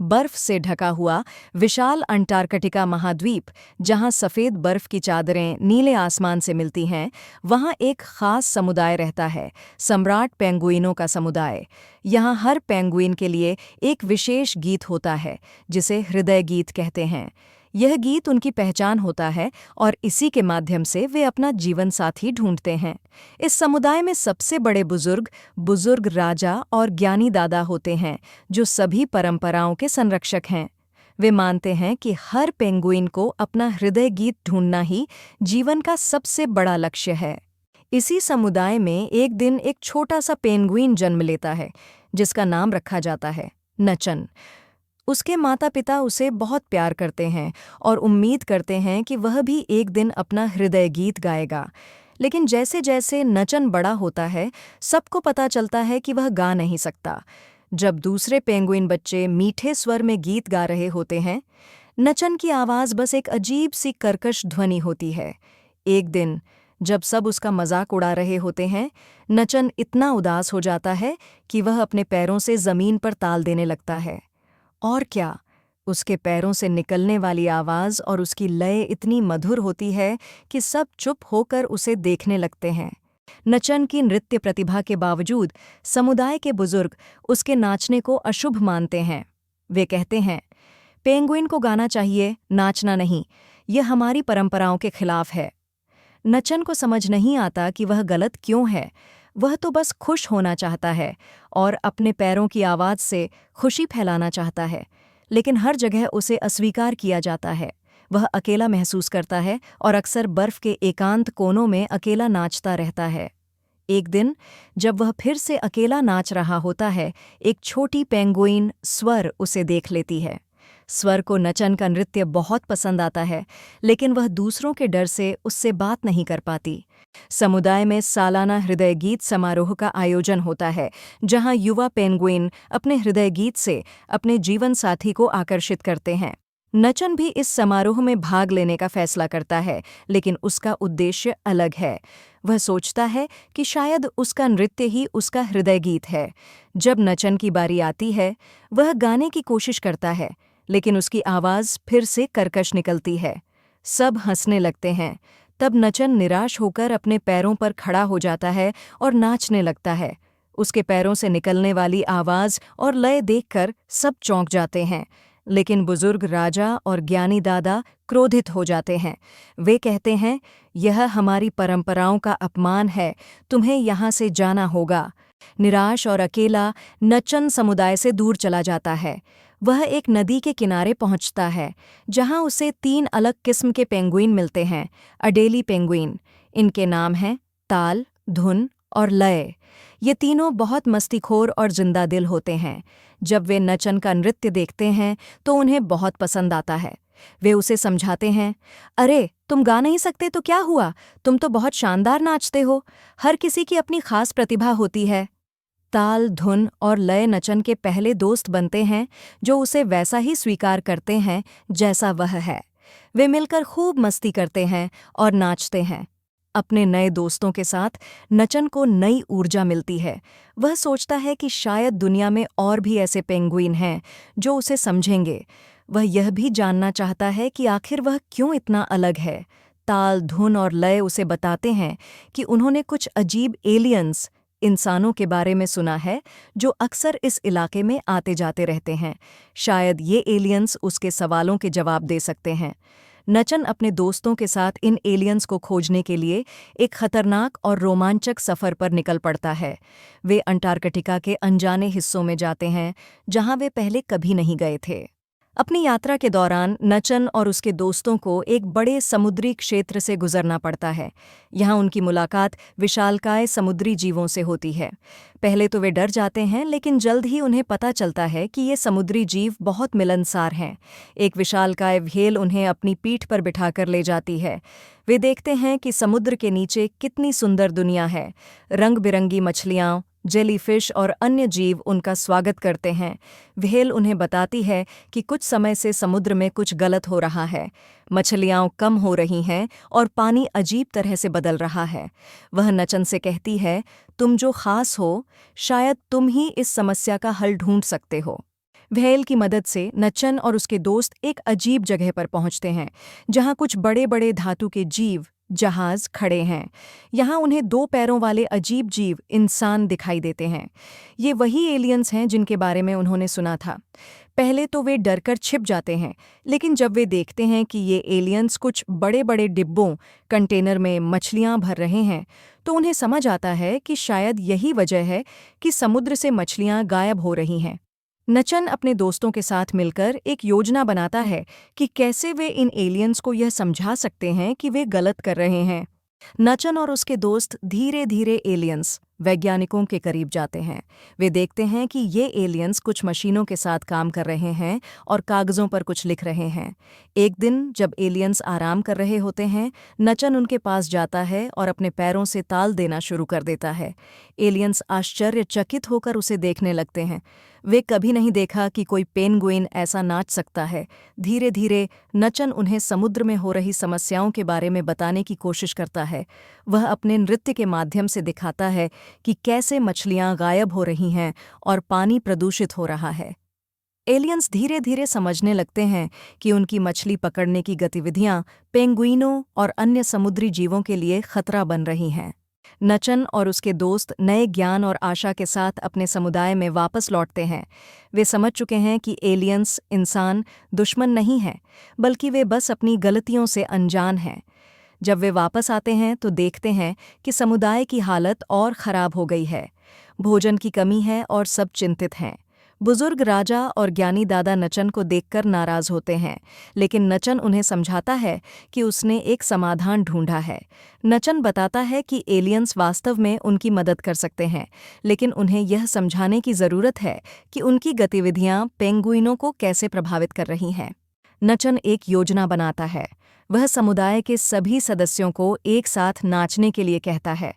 बर्फ से ढका हुआ विशाल अंटार्कटिका महाद्वीप, जहां सफ़ेद बर्फ की चादरें नीले आसमान से मिलती हैं, वहां एक खास समुदाय रहता है, सम्राट पेंगुइनों का समुदाय। यहाँ हर पेंगुइन के लिए एक विशेष गीत होता है, जिसे हृदय गीत कहते हैं। यह गीत उनकी पहचान होता है और इसी के माध्यम से वे अपना जीवन साथी ढूंढते हैं। इस समुदाय में सबसे बड़े बुजुर्ग राजा और ज्ञानी दादा होते हैं, जो सभी परंपराओं के संरक्षक हैं। वे मानते हैं कि हर पेंगुइन को अपना हृदय गीत ढूंढना ही जीवन का सबसे बड़ा लक्ष्य है। इसी समुदाय में एक दिन एक छोटा सा पेंगुइन जन्म लेता है, जिसका नाम रखा जाता है नचन। उसके माता पिता उसे बहुत प्यार करते हैं और उम्मीद करते हैं कि वह भी एक दिन अपना हृदय गीत गाएगा। लेकिन जैसे जैसे नचन बड़ा होता है, सबको पता चलता है कि वह गा नहीं सकता। जब दूसरे पेंगुइन बच्चे मीठे स्वर में गीत गा रहे होते हैं, नचन की आवाज़ बस एक अजीब सी कर्कश ध्वनि होती है। एक दिन जब सब उसका मजाक उड़ा रहे होते हैं, नचन इतना उदास हो जाता है कि वह अपने पैरों से ज़मीन पर ताल देने लगता है। और क्या, उसके पैरों से निकलने वाली आवाज़ और उसकी लय इतनी मधुर होती है कि सब चुप होकर उसे देखने लगते हैं। नचन की नृत्य प्रतिभा के बावजूद समुदाय के बुजुर्ग उसके नाचने को अशुभ मानते हैं। वे कहते हैं, पेंगुइन को गाना चाहिए, नाचना नहीं। यह हमारी परंपराओं के खिलाफ है। नचन को समझ नहीं आता कि वह गलत क्यों है। वह तो बस खुश होना चाहता है और अपने पैरों की आवाज़ से खुशी फैलाना चाहता है, लेकिन हर जगह उसे अस्वीकार किया जाता है। वह अकेला महसूस करता है और अक्सर बर्फ के एकांत कोनों में अकेला नाचता रहता है। एक दिन जब वह फिर से अकेला नाच रहा होता है, एक छोटी पेंगुइन स्वर उसे देख लेती है। स्वर को नचन का नृत्य बहुत पसंद आता है, लेकिन वह दूसरों के डर से उससे बात नहीं कर पाती। समुदाय में सालाना हृदय गीत समारोह का आयोजन होता है, जहां युवा पेंगुइन अपने हृदय गीत से अपने जीवन साथी को आकर्षित करते हैं। नचन भी इस समारोह में भाग लेने का फैसला करता है, लेकिन उसका उद्देश्य अलग है। वह सोचता है कि शायद उसका नृत्य ही उसका हृदय गीत है। जब नचन की बारी आती है, वह गाने की कोशिश करता है, लेकिन उसकी आवाज़ फिर से कर्कश निकलती है। सब हंसने लगते हैं। तब नचन निराश होकर अपने पैरों पर खड़ा हो जाता है और नाचने लगता है। उसके पैरों से निकलने वाली आवाज़ और लय देखकर सब चौंक जाते हैं, लेकिन बुजुर्ग राजा और ज्ञानी दादा क्रोधित हो जाते हैं। वे कहते हैं, यह हमारी परंपराओं का अपमान है, तुम्हें यहाँ से जाना होगा। निराश और अकेला नचन समुदाय से दूर चला जाता है। वह एक नदी के किनारे पहुंचता है, जहां उसे 3 अलग किस्म के पेंगुइन मिलते हैं। अडेली पेंगुइन, इनके नाम हैं ताल, धुन और लय। ये तीनों बहुत मस्तीखोर और जिंदा दिल होते हैं। जब वे नचन का नृत्य देखते हैं तो उन्हें बहुत पसंद आता है। वे उसे समझाते हैं, अरे तुम गा नहीं सकते तो क्या हुआ, तुम तो बहुत शानदार नाचते हो। हर किसी की अपनी खास प्रतिभा होती है। ताल, धुन और लय नचन के पहले दोस्त बनते हैं, जो उसे वैसा ही स्वीकार करते हैं जैसा वह है। वे मिलकर खूब मस्ती करते हैं और नाचते हैं। अपने नए दोस्तों के साथ नचन को नई ऊर्जा मिलती है। वह सोचता है कि शायद दुनिया में और भी ऐसे पेंगुइन हैं जो उसे समझेंगे। वह यह भी जानना चाहता है कि आखिर वह क्यों इतना अलग है। ताल, धुन और लय उसे बताते हैं कि उन्होंने कुछ अजीब एलियंस, इंसानों के बारे में सुना है, जो अक्सर इस इलाके में आते जाते रहते हैं। शायद ये एलियंस उसके सवालों के जवाब दे सकते हैं। नचन अपने दोस्तों के साथ इन एलियंस को खोजने के लिए एक खतरनाक और रोमांचक सफ़र पर निकल पड़ता है। वे अंटार्कटिका के अनजाने हिस्सों में जाते हैं, जहां वे पहले कभी नहीं गए थे। अपनी यात्रा के दौरान नचन और उसके दोस्तों को एक बड़े समुद्री क्षेत्र से गुजरना पड़ता है। यहाँ उनकी मुलाकात विशालकाय समुद्री जीवों से होती है। पहले तो वे डर जाते हैं, लेकिन जल्द ही उन्हें पता चलता है कि ये समुद्री जीव बहुत मिलनसार हैं। एक विशालकाय व्हेल उन्हें अपनी पीठ पर बिठाकर ले जाती है। वे देखते हैं कि समुद्र के नीचे कितनी सुंदर दुनिया है। रंग बिरंगी मछलियाँ, जेलीफिश और अन्य जीव उनका स्वागत करते हैं। व्हेल उन्हें बताती है कि कुछ समय से समुद्र में कुछ गलत हो रहा है। मछलियाँ कम हो रही हैं और पानी अजीब तरह से बदल रहा है। वह नचन से कहती है, तुम जो खास हो, शायद तुम ही इस समस्या का हल ढूंढ सकते हो। व्हेल की मदद से नचन और उसके दोस्त एक अजीब जगह पर पहुंचते हैं, जहां कुछ बड़े बड़े धातु के जीव जहाज खड़े हैं। यहाँ उन्हें 2 पैरों वाले अजीब जीव इंसान दिखाई देते हैं। ये वही एलियंस हैं जिनके बारे में उन्होंने सुना था। पहले तो वे डरकर छिप जाते हैं, लेकिन जब वे देखते हैं कि ये एलियंस कुछ बड़े बड़े डिब्बों कंटेनर में मछलियां भर रहे हैं, तो उन्हें समझ आता है कि शायद यही वजह है कि समुद्र से मछलियां गायब हो रही हैं। नचन अपने दोस्तों के साथ मिलकर एक योजना बनाता है कि कैसे वे इन एलियंस को यह समझा सकते हैं कि वे गलत कर रहे हैं। नचन और उसके दोस्त धीरे धीरे एलियंस वैज्ञानिकों के करीब जाते हैं। वे देखते हैं कि ये एलियंस कुछ मशीनों के साथ काम कर रहे हैं और कागज़ों पर कुछ लिख रहे हैं। एक दिन जब एलियंस आराम कर रहे होते हैं, नचन उनके पास जाता है और अपने पैरों से ताल देना शुरू कर देता है। एलियंस आश्चर्यचकित होकर उसे देखने लगते हैं। वे कभी नहीं देखा कि कोई पेंगुइन ऐसा नाच सकता है। धीरे धीरे नचन उन्हें समुद्र में हो रही समस्याओं के बारे में बताने की कोशिश करता है। वह अपने नृत्य के माध्यम से दिखाता है कि कैसे मछलियां गायब हो रही हैं और पानी प्रदूषित हो रहा है। एलियंस धीरे धीरे समझने लगते हैं कि उनकी मछली पकड़ने की गतिविधियां पेंगुइनों और अन्य समुद्री जीवों के लिए खतरा बन रही हैं। नचन और उसके दोस्त नए ज्ञान और आशा के साथ अपने समुदाय में वापस लौटते हैं। वे समझ चुके हैं कि एलियंस इंसान दुश्मन नहीं हैं, बल्कि वे बस अपनी गलतियों से अनजान हैं। जब वे वापस आते हैं तो देखते हैं कि समुदाय की हालत और खराब हो गई है। भोजन की कमी है और सब चिंतित हैं। बुजुर्ग राजा और ज्ञानी दादा नचन को देखकर नाराज होते हैं, लेकिन नचन उन्हें समझाता है कि उसने एक समाधान ढूंढा है। नचन बताता है कि एलियंस वास्तव में उनकी मदद कर सकते हैं, लेकिन उन्हें यह समझाने की ज़रूरत है कि उनकी गतिविधियां पेंगुइनों को कैसे प्रभावित कर रही हैं। नचन एक योजना बनाता है। वह समुदाय के सभी सदस्यों को एक साथ नाचने के लिए कहता है।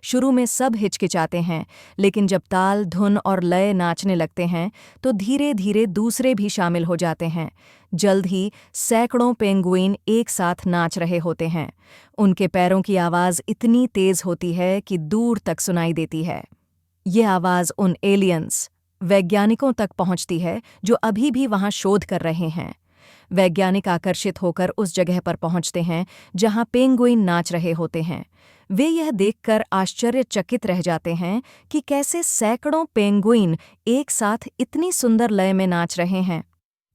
शुरू में सब हिचकिचाते हैं, लेकिन जब ताल, धुन और लय नाचने लगते हैं तो धीरे धीरे दूसरे भी शामिल हो जाते हैं। जल्द ही सैकड़ों पेंगुइन एक साथ नाच रहे होते हैं। उनके पैरों की आवाज़ इतनी तेज़ होती है कि दूर तक सुनाई देती है। ये आवाज़ उन एलियंस वैज्ञानिकों तक पहुंचती है जो अभी भी वहां शोध कर रहे हैं। वैज्ञानिक आकर्षित होकर उस जगह पर पहुंचते हैं जहां पेंगुइन नाच रहे होते हैं। वे यह देखकर आश्चर्यचकित रह जाते हैं कि कैसे सैकड़ों पेंगुइन एक साथ इतनी सुंदर लय में नाच रहे हैं।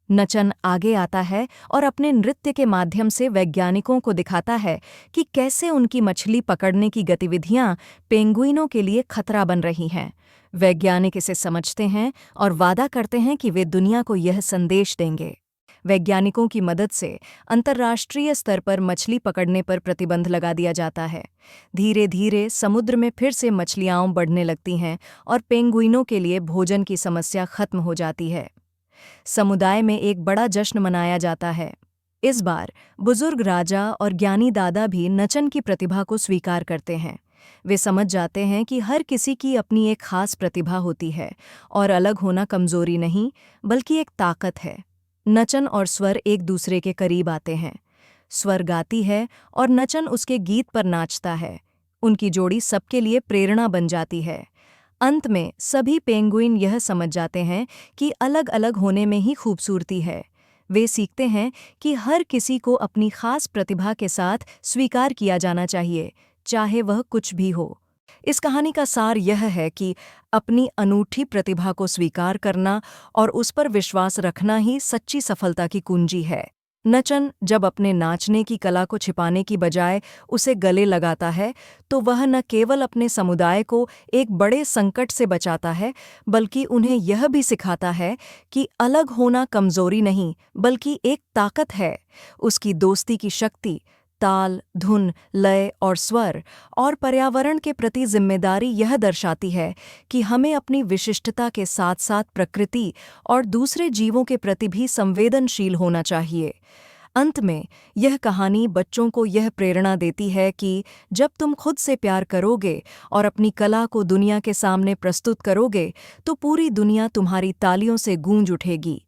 नचन आगे आता है और अपने नृत्य के माध्यम से वैज्ञानिकों को दिखाता है कि कैसे उनकी मछली पकड़ने की गतिविधियां पेंगुइनों के लिए खतरा बन रही हैं। वैज्ञानिक इसे समझते हैं और वादा करते हैं कि वे दुनिया को यह संदेश देंगे। वैज्ञानिकों की मदद से अंतर्राष्ट्रीय स्तर पर मछली पकड़ने पर प्रतिबंध लगा दिया जाता है। धीरे धीरे समुद्र में फिर से मछलियां बढ़ने लगती हैं और पेंगुइनों के लिए भोजन की समस्या खत्म हो जाती है। समुदाय में एक बड़ा जश्न मनाया जाता है। इस बार बुजुर्ग राजा और ज्ञानी दादा भी नचन की प्रतिभा को स्वीकार करते हैं। वे समझ जाते हैं कि हर किसी की अपनी एक खास प्रतिभा होती है और अलग होना कमजोरी नहीं, बल्कि एक ताकत है। नचन और स्वर एक दूसरे के करीब आते हैं। स्वर गाती है और नचन उसके गीत पर नाचता है। उनकी जोड़ी सबके लिए प्रेरणा बन जाती है। अंत में सभी पेंगुइन यह समझ जाते हैं कि अलग अलग होने में ही खूबसूरती है। वे सीखते हैं कि हर किसी को अपनी खास प्रतिभा के साथ स्वीकार किया जाना चाहिए, चाहे वह कुछ भी हो। इस कहानी का सार यह है कि अपनी अनूठी प्रतिभा को स्वीकार करना और उस पर विश्वास रखना ही सच्ची सफलता की कुंजी है। नचन जब अपने नाचने की कला को छिपाने की बजाय उसे गले लगाता है, तो वह न केवल अपने समुदाय को एक बड़े संकट से बचाता है, बल्कि उन्हें यह भी सिखाता है कि अलग होना कमजोरी नहीं, बल्कि एक ताकत है। उसकी दोस्ती की शक्ति, ताल, धुन, लय और स्वर और पर्यावरण के प्रति जिम्मेदारी यह दर्शाती है कि हमें अपनी विशिष्टता के साथ साथ प्रकृति और दूसरे जीवों के प्रति भी संवेदनशील होना चाहिए। अंत में यह कहानी बच्चों को यह प्रेरणा देती है कि जब तुम खुद से प्यार करोगे और अपनी कला को दुनिया के सामने प्रस्तुत करोगे, तो पूरी दुनिया तुम्हारी तालियों से गूंज उठेगी।